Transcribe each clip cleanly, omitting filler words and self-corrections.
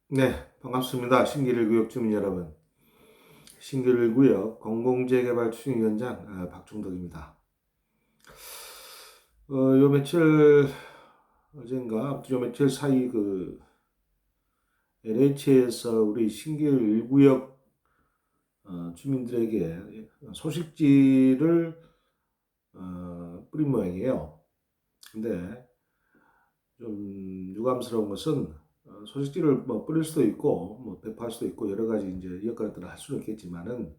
네, 반갑습니다. 신기일구역 주민 여러분. 신기일구역 공공재개발 추진위원장 박종덕입니다. 요 며칠 어젠가 아무튼 요 며칠 사이 LH에서 우리 신기일구역 주민들에게 소식지를 뿌린 모양이에요. 근데 좀 유감스러운 것은 소식지를 뭐 뿌릴 수도 있고 뭐 배포할 수도 있고 여러 가지 이제 여건들을 할 수는 있겠지만은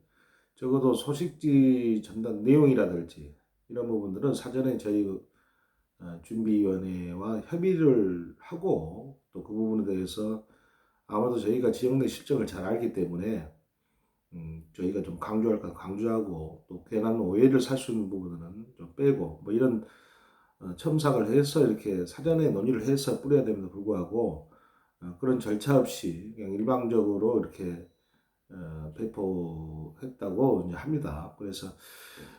적어도 소식지 전달 내용이라든지 이런 부분들은 사전에 저희 준비위원회와 협의를 하고 또 그 부분에 대해서 아무래도 저희가 지역 내 실정을 잘 알기 때문에 저희가 좀 강조할 건 강조하고 또 괜한 오해를 살 수 있는 부분은 좀 빼고 뭐 이런 첨삭을 해서 이렇게 사전에 논의를 해서 뿌려야 됨에도 불구하고 그런 절차 없이 그냥 일방적으로 이렇게 배포했다고 이제 합니다. 그래서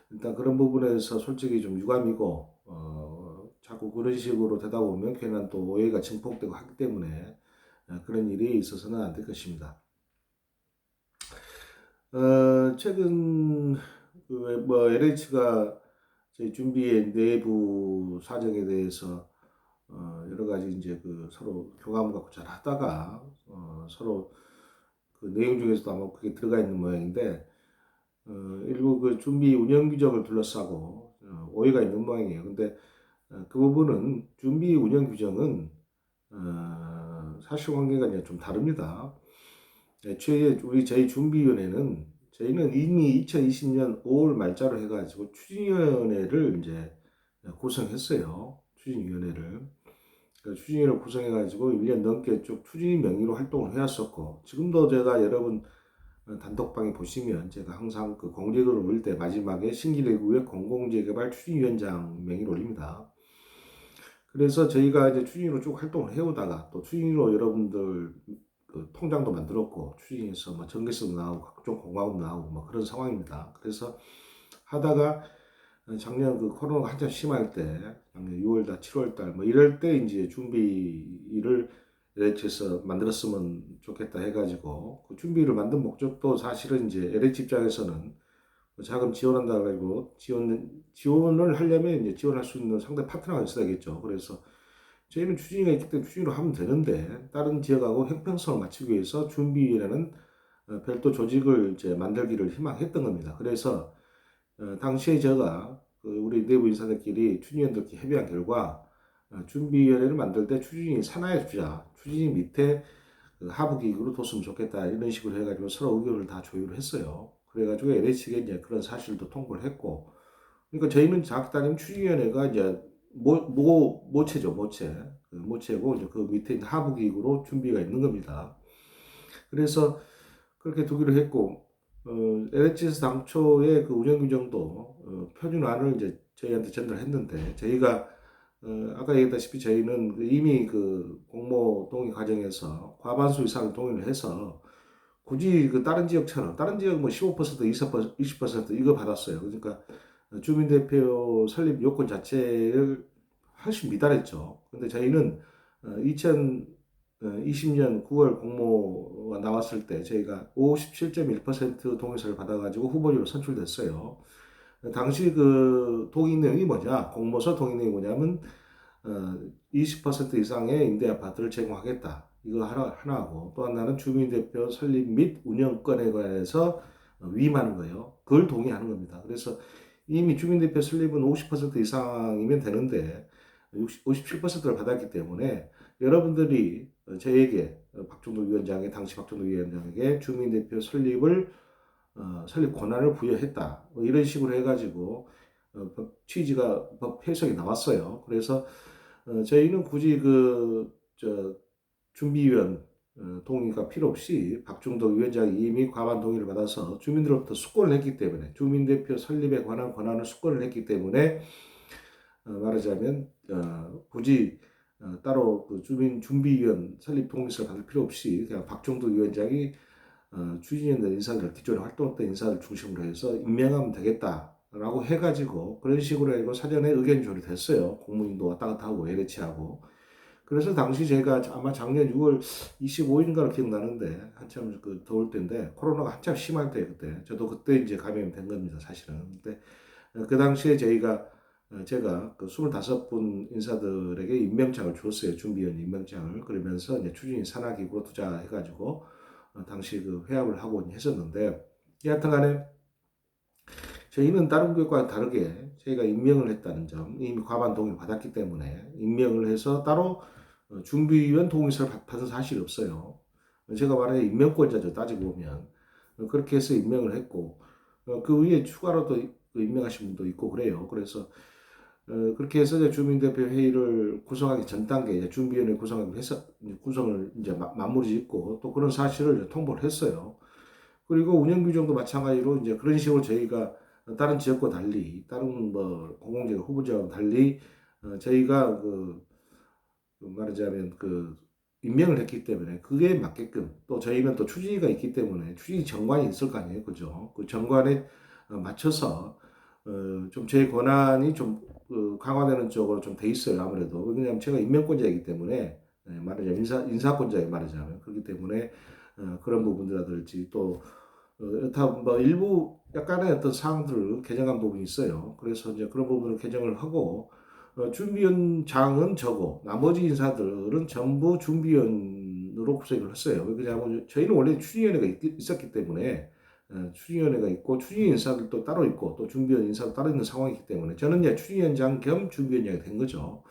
일단 그런 부분에서 솔직히 좀 유감이고 자꾸 그런 식으로 되다 보면 괜한 또 오해가 증폭되고 하기 때문에 그런 일이 있어서는 안 될 것입니다. 최근 그뭐 LH가 저희 준비의 내부 사정에 대해서 여러 가지 이제 그 서로 교감 갖고 잘 하다가 서로 그 내용 중에서도 아마 그게 들어가 있는 모양인데 일부 그 준비 운영 규정을 둘러싸고 오해가 있는 모양이에요. 근데 그 부분은 준비 운영 규정은 사실관계가 이제 좀 다릅니다. 애초에 저희 준비위원회는 저희는 이미 2020년 5월 말자로 해가지고 추진위원회를 이제 구성했어요. 추진위원회를. 추진위를 구성해가지고 1년 넘게 쭉 추진 명의로 활동을 해왔었고 지금도 제가 여러분 단톡방에 보시면 제가 항상 그 공지글을 올릴 때 마지막에 신기대구의 공공재개발 추진위원장 명의를 올립니다. 그래서 저희가 이제 추진위로 쭉 활동을 해오다가 또 추진위로 여러분들 그 통장도 만들었고 추진위에서 뭐 전개서도 나오고 각종 공과금도 나오고 뭐 그런 상황입니다. 그래서 하다가 작년 그 코로나가 한참 심할 때 작년 6월달 7월달 뭐 이럴 때 이제 준비를 LH에서 만들었으면 좋겠다 해가지고 그 준비를 만든 목적도 사실은 이제 LH 입장에서는 자금 지원한다 가지고 지원을 하려면 이제 지원할 수 있는 상대 파트너가 있어야겠죠. 그래서 저희는 추진위가 있기 때문에 추진으로 하면 되는데 다른 지역하고 형평성을 맞추기 위해서 준비위원회는 별도 조직을 이제 만들기를 희망했던 겁니다. 그래서 당시에 제가 우리 내부 인사들끼리 추진위원들끼리 협의한 결과 준비위원회를 만들 때 추진위 산하에 주자, 추진위 밑에 그 하부기구로 뒀으면 좋겠다 이런 식으로 해가지고 서로 의견을 다 조율을 했어요. 그래가지고 LH에게 이제 그런 사실도 통보를 했고, 그러니까 저희는 정확히 따지면 추진위원회가 이제 모체죠, 모체. 그 모체고 이제 그 밑에 있는 하부기구로 준비가 있는 겁니다. 그래서 그렇게 두기로 했고, LH에서 당초에 그 운영 규정도 표준안을 이제 저희한테 전달을 했는데 저희가 아까 얘기했다시피 저희는 이미 그 공모 동의 과정에서 과반수 이상을 동의를 해서 굳이 그 다른 지역처럼 다른 지역 뭐 15% 20% 이거 받았어요. 그러니까 주민대표 설립 요건 자체를 훨씬 미달했죠. 근데 저희는 2020년 9월 공모가 나왔을 때 저희가 57.1% 동의서를 받아가지고 후보지로 선출됐어요. 당시 그 동의 내용이 뭐냐? 공모서 동의 내용이 뭐냐면 20% 이상의 임대 아파트를 제공하겠다. 이거 하나하고 또 하나는 주민대표 설립 및 운영권에 관해서 위임하는 거예요. 그걸 동의하는 겁니다. 그래서 이미 주민대표 설립은 50% 이상이면 되는데 57%를 받았기 때문에 여러분들이 저에게 박종덕 위원장의 당시 박종덕 위원장에게 주민대표 설립 권한을 부여했다. 뭐 이런 식으로 해가지고 법 취지가 법 해석이 나왔어요. 그래서 저희는 굳이 준비위원 동의가 필요 없이 박종덕 위원장이 이미 과반 동의를 받아서 주민들로부터 숙고를 했기 때문에 주민대표 설립에 관한 권한을 숙고를 했기 때문에 말하자면 굳이 따로 그 주민 준비위원 설립 동의서를 받을 필요 없이 그냥 박종덕 위원장이 추진위원들 인사들 기존에 활동했던 인사들 중심으로 해서 임명하면 되겠다라고 해가지고 그런 식으로 해고 사전에 의견 조율이 됐어요. 공무원도 왔다 갔다 하고 LH하고 그래서 당시 제가 아마 작년 6월 25일인가로 기억나는데 한참 그 더울 때인데 코로나가 한참 심할 때 그때 저도 그때 이제 감염이 된 겁니다 사실은. 근데 그 당시에 제가 그 25분 인사들에게 임명장을 줬어요. 준비위원 임명장을. 그러면서 이제 추진위 산하기구로 투자해가지고 당시 그 회합을 하고 했었는데 여하튼 간에 저희는 다른 교육과는 다르게 저희가 임명을 했다는 점, 이미 과반 동의를 받았기 때문에 임명을 해서 따로 준비위원 동의서를 받은 사실이 없어요. 제가 말하는 임명권자죠. 따지고 보면. 그렇게 해서 임명을 했고 그 위에 추가로 또 임명하신 분도 있고 그래요. 그래서 그렇게 해서 이제 주민대표 회의를 구성하기 전 단계 이제 준비위원회 구성하기 해서 구성을 이제 마무리 짓고 또 그런 사실을 통보를 했어요. 그리고 운영 규정도 마찬가지로 이제 그런 식으로 저희가 다른 지역과 달리 다른 뭐 공공재 후보자와 달리 저희가 말하자면 임명을 했기 때문에 그게 맞게끔 또 저희는 또 추진위가 있기 때문에 추진위 정관이 있을 거 아니에요, 그죠? 그 정관에 맞춰서 좀 제 권한이 좀 강화되는 쪽으로 좀 돼 있어요, 아무래도. 왜냐하면 제가 임명권자이기 때문에 말하자면 인사권자에 말하자면 그렇기 때문에 그런 부분이라든지 또 뭐 일부 약간의 어떤 사항들을 개정한 부분이 있어요. 그래서 이제 그런 부분을 개정을 하고 준비위원장은 저고 나머지 인사들은 전부 준비위원으로 구성을 했어요. 왜냐하면 저희는 원래 추진위원회가 있었기 때문에 추진위원회가 있고 추진위 인사들도 따로 있고 또 준비위원 인사도 따로 있는 상황이기 때문에 저는 이제 추진위원장 겸 준비위원장이 된 거죠.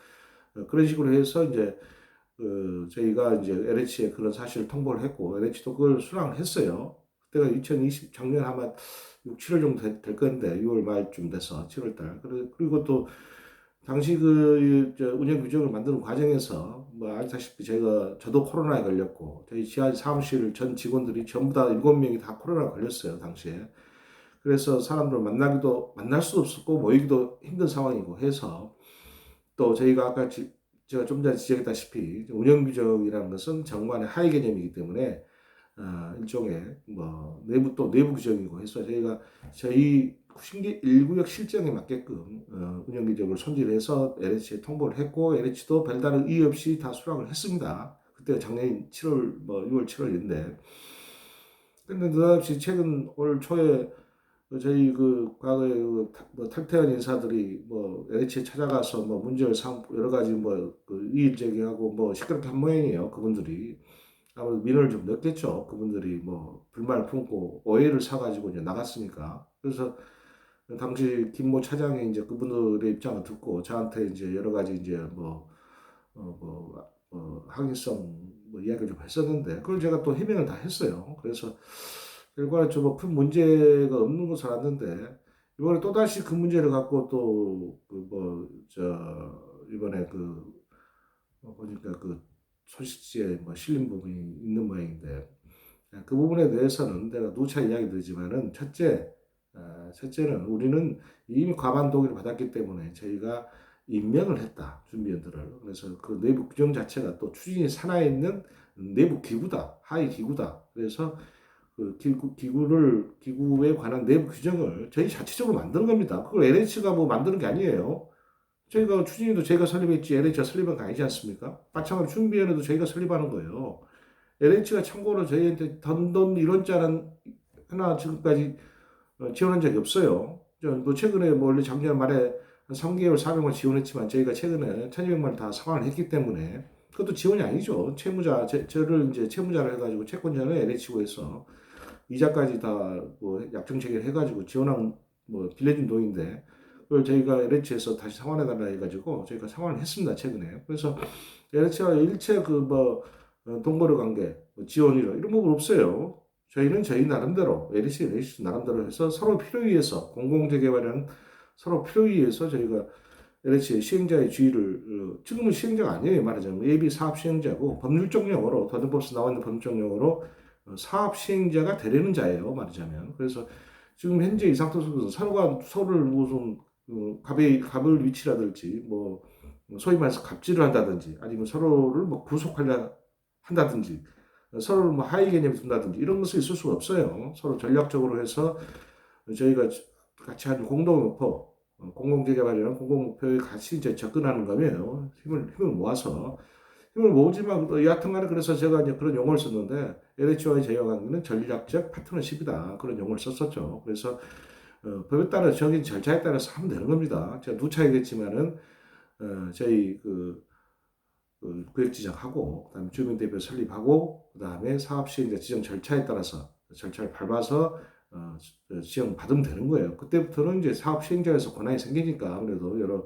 그런 식으로 해서 이제 저희가 이제 LH에 그런 사실을 통보를 했고 LH도 그걸 수락을 했어요. 그때가 2020 작년 아마 6, 7월 정도 될 건데 6월 말쯤 돼서 7월 달. 그리고 또 당시 운영 규정을 만드는 과정에서 뭐 아시다시피 저도 코로나에 걸렸고 저희 지하 사무실 전 직원들이 전부 다 7명이 다 코로나에 걸렸어요 당시에. 그래서 사람들 만날 수도 없었고 모이기도 힘든 상황이고 해서 또 저희가 아까 제가 좀 전에 지적했다시피 운영 규정이라는 것은 정관의 하위 개념이기 때문에 일종의 뭐 내부 규정이고 해서 저희 1구역 실정에 맞게끔 운영 규정을 손질해서 LH에 통보를 했고 LH도 별다른 이의 없이 다 수락을 했습니다. 그때가 작년 7월 뭐 6월 7월인데 근데 느닷없이 최근 올 초에 저희 과거에 뭐 탈퇴한 인사들이 뭐 LH에 찾아가서 뭐 문제를 삼고 여러 가지 이의 제기하고 뭐 시끄럽게 한 모양이에요. 그분들이. 아무래도 민원을 좀 넣겠죠. 그분들이 뭐 불만을 품고 오해를 사가지고 이제 나갔으니까. 그래서 당시 김모 차장이 이제 그분들의 입장을 듣고 저한테 이제 여러 가지 이제 항의성 이야기를 좀 했었는데 그걸 제가 또 해명을 다 했어요. 그래서 결과는 좀 큰 문제가 없는 것을 알았는데 이번에 또 다시 그 문제를 갖고 또 이번에 보니까 소식지에 뭐 실린 부분이 있는 모양인데 그 부분에 대해서는 내가 누차 이야기 드리지만은 첫째는 우리는 이미 과반 동의를 받았기 때문에 저희가 임명을 했다 준비위원들을. 그래서 그 내부 규정 자체가 또 추진위 산하에 있는 내부 기구다, 하위 기구다. 그래서 기구에 관한 내부 규정을 저희 자체적으로 만드는 겁니다. 그걸 LH가 뭐 만드는 게 아니에요. 저희가 추진위도 저희가 설립했지 LH가 설립한 거 아니지 않습니까? 마찬가지로 준비위원회도 저희가 설립하는 거예요. LH가 참고로 저희한테 돈 이런 자는 하나 지금까지 지원한 적이 없어요. 뭐 최근에 뭐 원래 작년 말에 한 3개월 400만 지원했지만 저희가 최근에 1,200만 다 상환을 했기 때문에 그것도 지원이 아니죠. 저를 이제 채무자를 해가지고 채권자는 LH고 해서 이자까지 다 뭐 약정 체결해가지고 지원한 뭐 빌려준 돈인데 그걸 저희가 LH에서 다시 상환해달라 해가지고 저희가 상환을 했습니다 최근에. 그래서 LH와 일체 동거래 관계 지원이라 이런 부분 없어요. 저희는 저희 나름대로 LH 나름대로 해서 서로 필요에 의해서 공공재개발은 서로 필요에 의해서 저희가 LH의 시행자의 지위를 지금은 시행자가 아니에요 말하자면 예비 사업 시행자고 법률적 용어로 도정법에서 나와 있는 법률적 용어로 사업 시행자가 되려는 자예요 말하자면. 그래서 지금 현재 이상토속에서 서로가 서로를 무슨 갑을 위치라든지 뭐 소위 말해서 갑질을 한다든지 아니면 서로를 뭐 구속하려 한다든지 서로를 뭐 하위 개념이 둔다든지 이런 것은 있을 수가 없어요. 서로 전략적으로 해서 저희가 같이 한 공동 목표, 공공재개발이라는 공공 목표에 같이 이제 접근하는 거면 힘을 모아서 힘을 모으지만 여하튼간에 그래서 제가 이제 그런 용어를 썼는데 LH와의 제휴 관계는 전략적 파트너십이다 그런 용어를 썼었죠. 그래서 법에 따라 정해진 절차에 따라서 하면 되는 겁니다. 제가 누차 얘기했지만은 저희 그 구역 지정하고 그다음에 주민대표 설립하고 그다음에 사업 시행자 지정 절차에 따라서 절차를 밟아서 지정 받으면 되는 거예요. 그때부터는 이제 사업 시행자에서 권한이 생기니까 아무래도 여러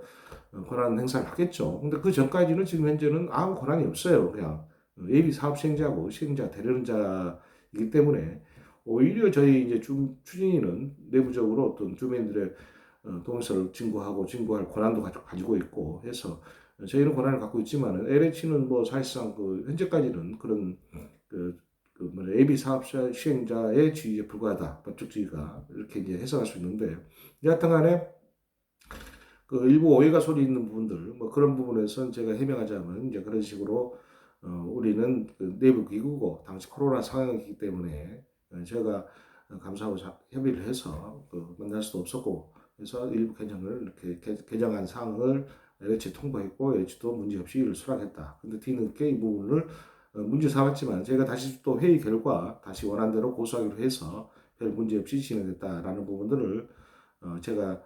권한 행사를 하겠죠. 근데 그 전까지는 지금 현재는 아무 권한이 없어요. 그냥 예비 사업 시행자고 시행자 대리론자이기 때문에 오히려 저희 이제 추진위는 내부적으로 어떤 주민들의 동의서를 진구할 권한도 가지고 있고 해서 저희는 권한을 갖고 있지만은 LH는 뭐 사실상 그 현재까지는 그런 예비 사업자 시행자의 지위에 불과하다 법적 지위가 이렇게 이제 해석할 수 있는데 여하튼간에 그 일부 오해가 소리 있는 부분들 뭐 그런 부분에서는 제가 해명하자면 이제 그런 식으로 우리는 그 내부 기구고 당시 코로나 상황이기 때문에 제가 감사하고 협의를 해서 만날 수도 없었고 그래서 일부 개정을 이렇게 개정한 사항을 LH 통보했고 LH도 문제없이 이를 수락했다. 근데 뒤늦게 이 부분을 문제 삼았지만 제가 다시 또 회의 결과 다시 원안대로 고수하기로 해서 별 문제없이 진행됐다라는 부분들을 제가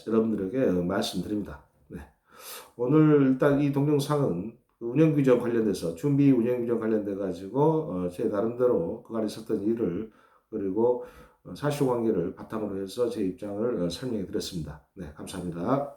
여러분들에게 말씀드립니다. 네. 오늘 일단 이 동영상은 운영 규정 관련돼서 준비 운영 규정 관련돼 가지고 제 나름대로 그간에 있었던 일을 그리고 사실관계를 바탕으로 해서 제 입장을 설명해 드렸습니다. 네, 감사합니다.